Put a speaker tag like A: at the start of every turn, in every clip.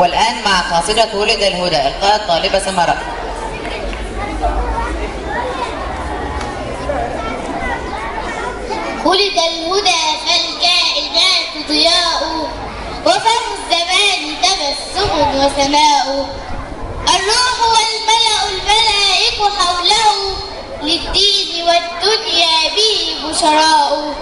A: والآن مع قصيدة ولد الهدى إلقاء الطالبة سمرة.
B: ولد الهدى فالكائنات ضياء، وفم الزمان تبسم وسماء. الروح والملأ الملائك حوله، للدين والدنيا به بشراء.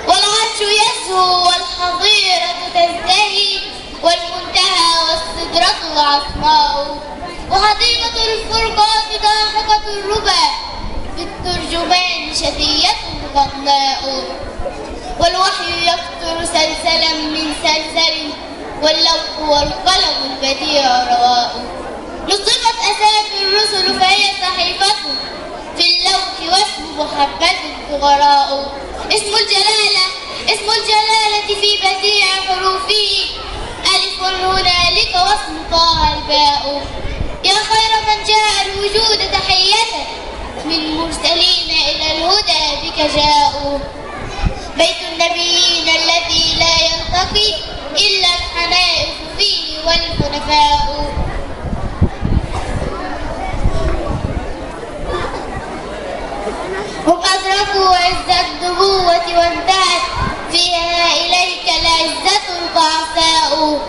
B: والعرش يزهو والحظيرة تزدهي، والمنتهى والسدرة العصماء. وحديقة الفرقان ضاحكة الربا، بالترجمان شدية غناء. والوحي يقطر سلسلا من سلسل، واللوح والقلم البديع رواء. نصبت أسامي الرسل فهي صحيفة، في اللوح واسم محمد صغراء. اسم الجلالة في بديع حروفه، ألف هنالك واسم طه الباء. يا خير من جاء الوجود تحية، من مرسلين إلى الهدى بك جاءوا. بيت النبيين الذي لا يلتقي إلا الحنائف فيه والحنفاء. هم أدركوا عز النبوة وانتهت فيها إليك العزة الضعفاء.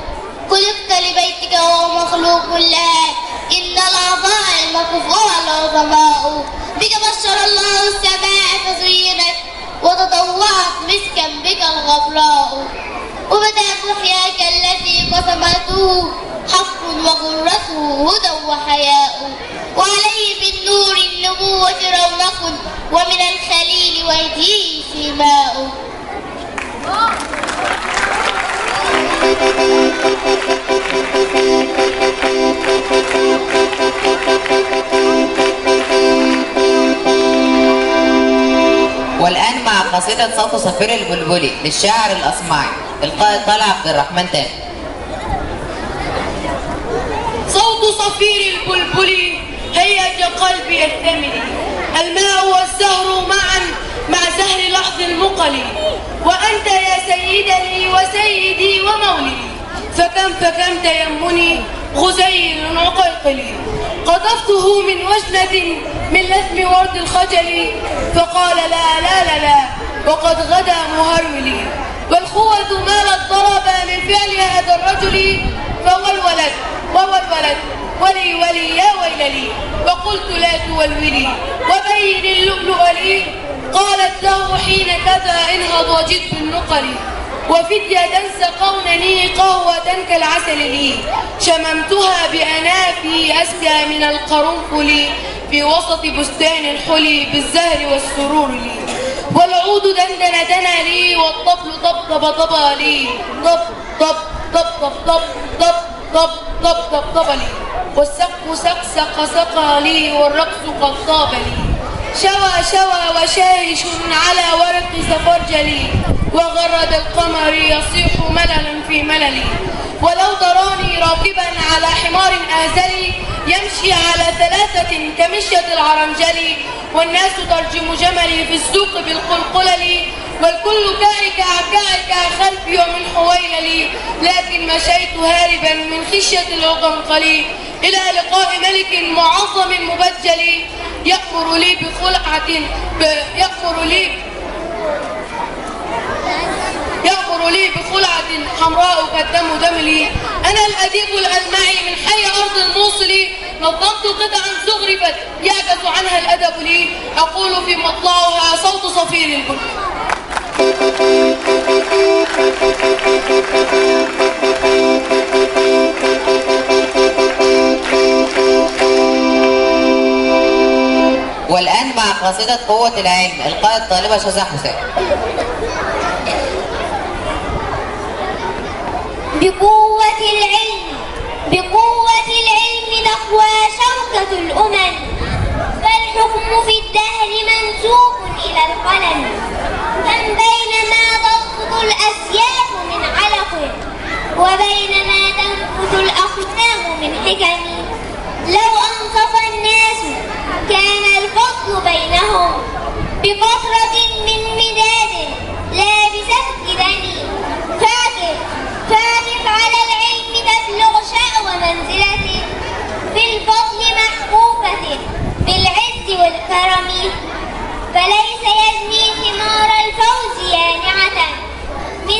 B: خلقت لبيتك وهو مخلوق لها، إن العظائم كفؤها العظماء. بك بشر الله السماء فزينت، وتطوعت مسكا بك الغبراء. وبدأ محياك الذي قسمته حق وغرته هدى وحياء. وعليه بالنور النبوة رونق، ومن الخليل وجهه سماء.
A: والآن مع قصيدة صوت صفير البلبلي للشاعر الأصمعي إلقاء طلع عبد الرحمن تاني.
C: صوت صفير البلبل هيج قلبي الثمن، الماء والزهر معا مع زهر لحظ المقل. وأنت يا سيدني وسيدي ومولدي، فكم تيمني غزير عقيقلي. قذفته من وجنة من لثم ورد الخجل، فقال لا لا لا لا وقد غدا مهرولي. والخوة مالت ضربا من فعل هذا الرجل، فهو الولد ولي يا ويللي. وقلت لا تولولي وبين اللؤلؤ لي، قالت له حين كذا انهض وجد بالنقل. وفدية سقونني قهوة كالعسل لي، شممتها بأنافي أسكى من القرنفل، في وسط بستان الحلي بالزهر والسرور لي. والعود دندن لي، والطبل طبطب لي، طب طب طب طب طب طب طب طب طب طب لي. والسقف سقى لي، والرقص قد طاب لي. شوى وشاهش على ورق سفرجلي، وغرد القمر يصيح مللا في مللي. ولو تراني راكبا على حمار أهزلي، يمشي على ثلاثة كمشية العرنجل. والناس ترجم جملي في السوق بالقلقلل، والكل كعكعك خلفي ومن حويللي. لكن مشيت هاربا من خشية العقنقل، إلى لقاء ملك معظم مبجل، يأمر لي بخلعة حمراء كالدم دملي. أنا الأديب الألمعي من حي أرض الموصل، نظمت قطعا زخرفت يعجز عنها الأدب لي. أقول في مطلعها صوت صفير البلبل.
A: والآن مع قصيدة قوة العلم إلقاء الطالبة شذى حسين.
B: بقوة العلم نقوى شوكة الأمم، فالحكم في الدهر منسوب إلى القلم. بينما تسقط الأسياف من علق، وبينما تنفث الأقلام من حكم. لو أنصف الناس كان الفضل بينهم، بقطرة من مداد لا بسفك دم. فاقف على العلم تبلغ شأوى.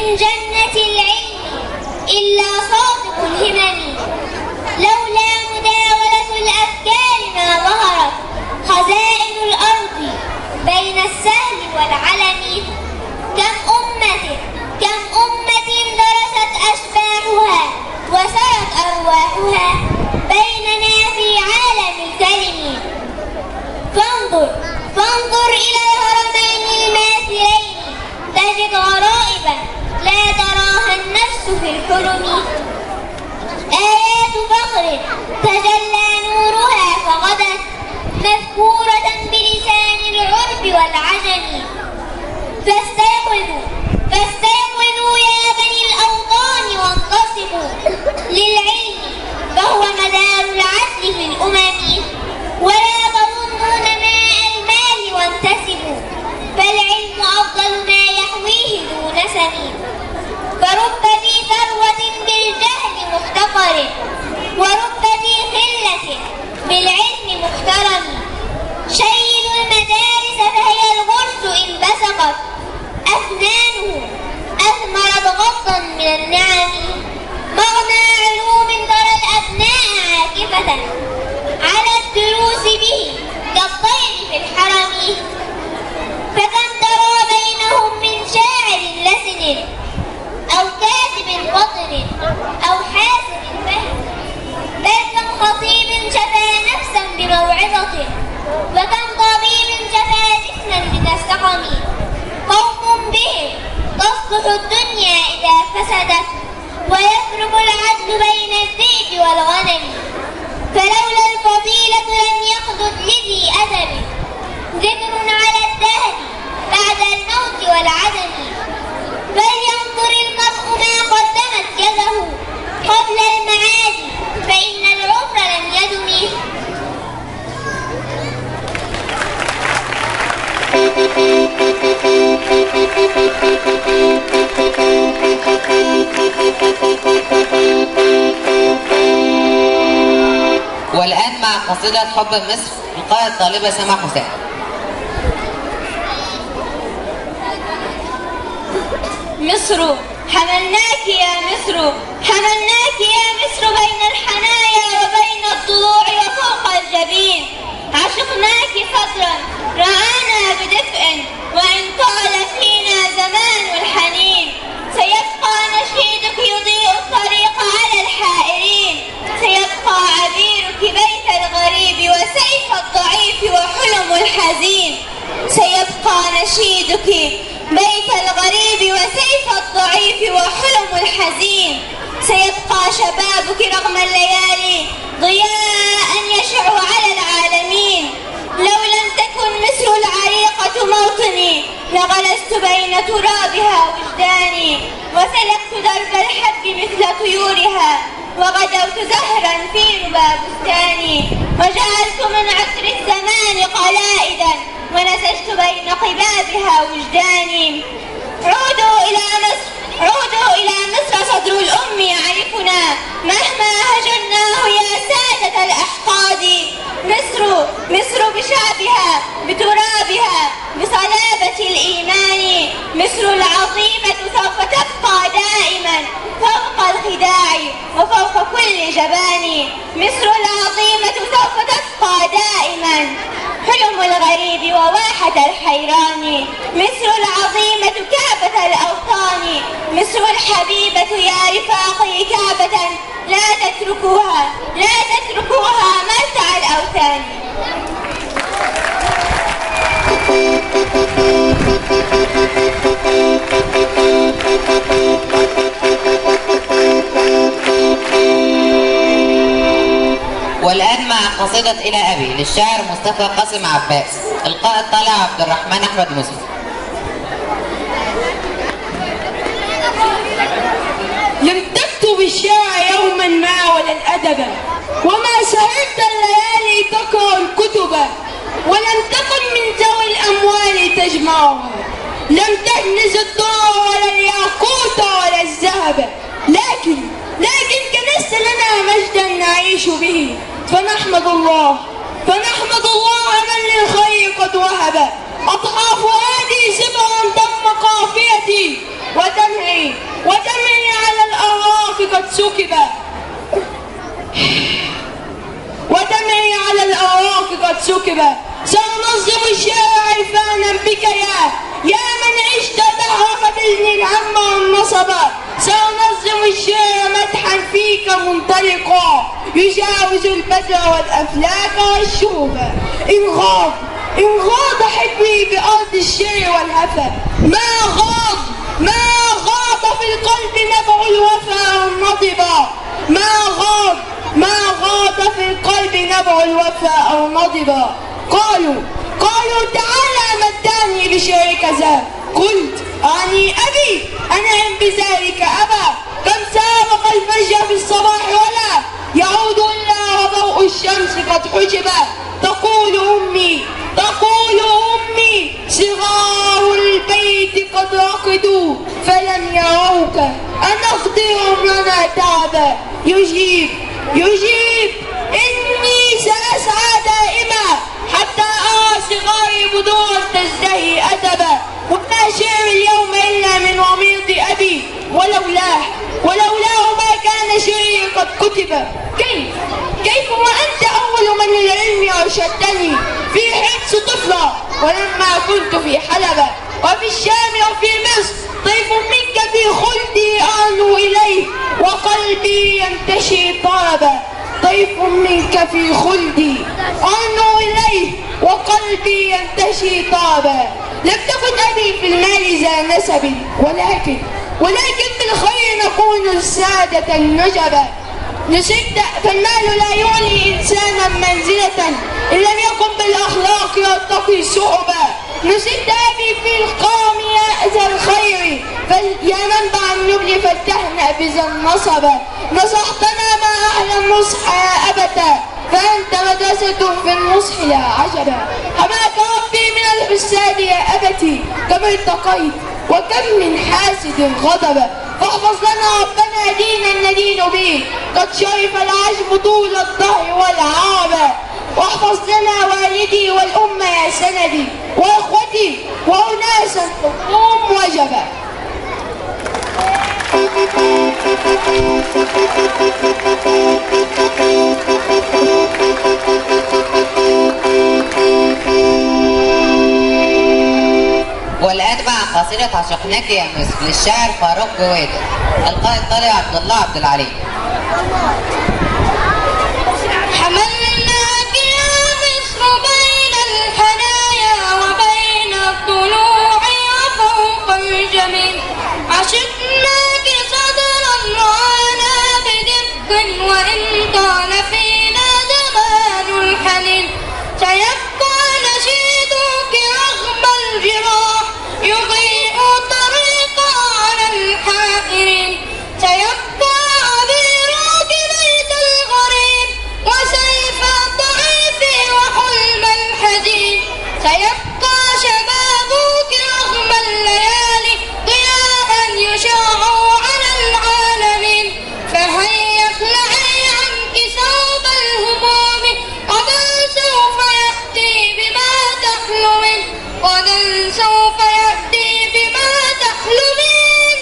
B: من جنة العلم إلا صادق الهمم. لولا مداولة الأفكار ما ظهرت خزائن الأرض بين السهل والعلم. كم أمة درست أشباحها وسرت أرواحها بيننا في عالم الكلم. فانظر إلى الهرمين الماثلين تجد غرائبا لا تراها النفس في الحلم. آيات فخر تجلى نورها فغدت مذكورة بلسان العرب والعجم. فاستيقظوا يا بني الأوطان وانتصبوا للعلم فهو مدار العدل في الأمم. ولا تظنون ماء المال وانتسبوا فالعلم أفضل ما يحويه ذو نسم. فرب ذي ثروة بالجهل محتقر ورب ذي خلة بالعلم محترم. شيدوا المدارس فهي الغرس إن بسقت أفنانه أثمرت غصا من النعم. مغنى علوم ترى الأبناء عاكفة على الدروس به كالطير في الحرم. فكم ترى بينهم من شاعر لسن أو كاتب فطن أو حاسب فهم. بل كم خطيب شفى نفسا بموعظة وكم طبيب شفى جسما من السقم. قوم بهم تصلح الدنيا إذا فسدت ويفرق العدل بين الذئب والغنم. فلولا الفضيلة لم يخلد لذي أدب ذكر على الدهر بعد الموت والعدم. فلينظر المرء ما قدمت يده قبل المعاد فإن العمر لم يدم.
A: والآن مع قصيدة حب مصر لقاء الطالبة سما حسين.
B: مصر حملناك يا مصر حملناك يا مصر بين الحنايا وبين الضلوع وفوق الجبين. عشقناك صدرا رعانا بدفء وإن طال فينا زمان الحنين. سيبقى نشيدك يضيء الطريق على الحائرين. سيبقى عبيرك بيت الغريب وسيف الضعيف وحلم الحزين. سيبقى نشيدك بيت الغريب وسيف الضعيف وحلم الحزين. سيبقى شبابك رغم الليالي ضياء يشع على العالمين. لو لم تكن مصر العريقة موطني لغلست بين ترابها وجداني. وسلكت درب الحب مثل طيورها وغدوت زهرا في ربى بستاني. وجعلت من عطر الزمان قلائدا ونسجت بين قبابها وجداني. عودوا إلى مصر عودوا إلى مصر صدر الأم يعرفنا مهما هجرناه يا سادة الأحقاد. مصر بشعبها بترابها بصلابة الإيمان. مصر العظيمة سوف تبقى دائما فوق الخداع وفوق كل جبان. مصر العظيمة سوف تبقى دائما حلم الغريب وواحة الحيران. مصر العظيمة كعبة الأوطان. مصر الحبيبة يا رفاقي كعبة لا تتركوها مرتع الأوثان.
A: والآن مع قصيدة إلى أبي للشاعر مصطفى قاسم عباس. إلقاء الطالع عبد الرحمن أحمد مسلم.
C: لم تكتب الشعر يوما ما ولا الأدب وما سهرت الليالي تقرأ الكتب ولم تكن من ذوي الأموال تجمعها. لم تكنز الدار ولا الياقوت ولا الذهب لكن كنست لنا مجدا نعيش به. فنحمد الله من للخير قد وهب. أطراف هذه سبرا تم قافيتي ودمعي على الأراك قد سكب ودمعي على الأراك قد سكب سأنظم الشارع عرفانا بك يا من عشت دهرك بإذن الهم والنصب سأنظم الشارع مدحا فيك منطلقا يجاوز البدر والأفلاك والشهب إن غاض حبي بأرض الشعر والهفا ما غاض في القلب نبع الوفا والنضبا ما غاض في القلب نبع الوفا أو نضبا قالوا تعالى مداني بشعرك ذا قلت أني أبي أنعم بذلك أبا كم سابق الفجر في الصباح ولا يعود إلا وضوء الشمس قد حجب تقول أمي صغار البيت قد رقدوا فلم يروك أنخدرهم لنا تعبا يجيب إني سأسعى دائما حتى أرى صغاري بدورا تزدهي أدبا وما شعر اليوم إلا من وميض أبي ولولاه ما كان شعري قد كتب كيف وأنت أول من للعلم أرشدتني في حبس طفلة ولما كنت في حلبة وفي الشام وفي مصر طيف منك في خلدي أرنو إليه وقلبي ينتشي طربا طيف منك في خلدي أرنو إليه وقلبي ينتشي طربا لم تكن أبي في المال ذا نسب ولكن بالخير نكون السادة النجبا نسيت فالمال لا يعلي إنسانا منزلة إن لم يكن بالأخلاق يرتقي صعبا نسيت أبي في القوم يا ذا الخير يا منبع النبل فلتهنأ بذا النصب نصحتنا ما أحلى النصح يا أبتا فأنت مدرسة في النصح لا عجبا حماك ربي من الحساد يا أبتي كم ارتقيت وكم من حاسد غضبا فاحفظ لنا ربنا دينا ندين به قد شرف العجب طول الظهر والعرب واحفظ لنا والدي والأمة يا سندي وإخوتي وأناسا حكم وجبا
A: والآن مع قصيدة عشقناك يا مصر للشاعر فاروق جويدة القائد طارق عبد الله عبد العليم.
B: حملناك يا مصر بين الحنايا وبين الضلوع وفوق الجميل عشقناك صدرا وعنا بدفء وإن طال فينا زمان الحنين سيبقى نشيدك رغم الجراح يضيء طريقا على الحائرين سيبقى عبيرك بيت الغريب وسيف الضعيف وحلم الحزين سيبقى شبابك رغم الليالي ضياء يشاع على العالمين فهيا اخلعي عنك ثوب الهموم غدا سوف يأتي بما تحلمين غدا سوف يأتي بما تحلمين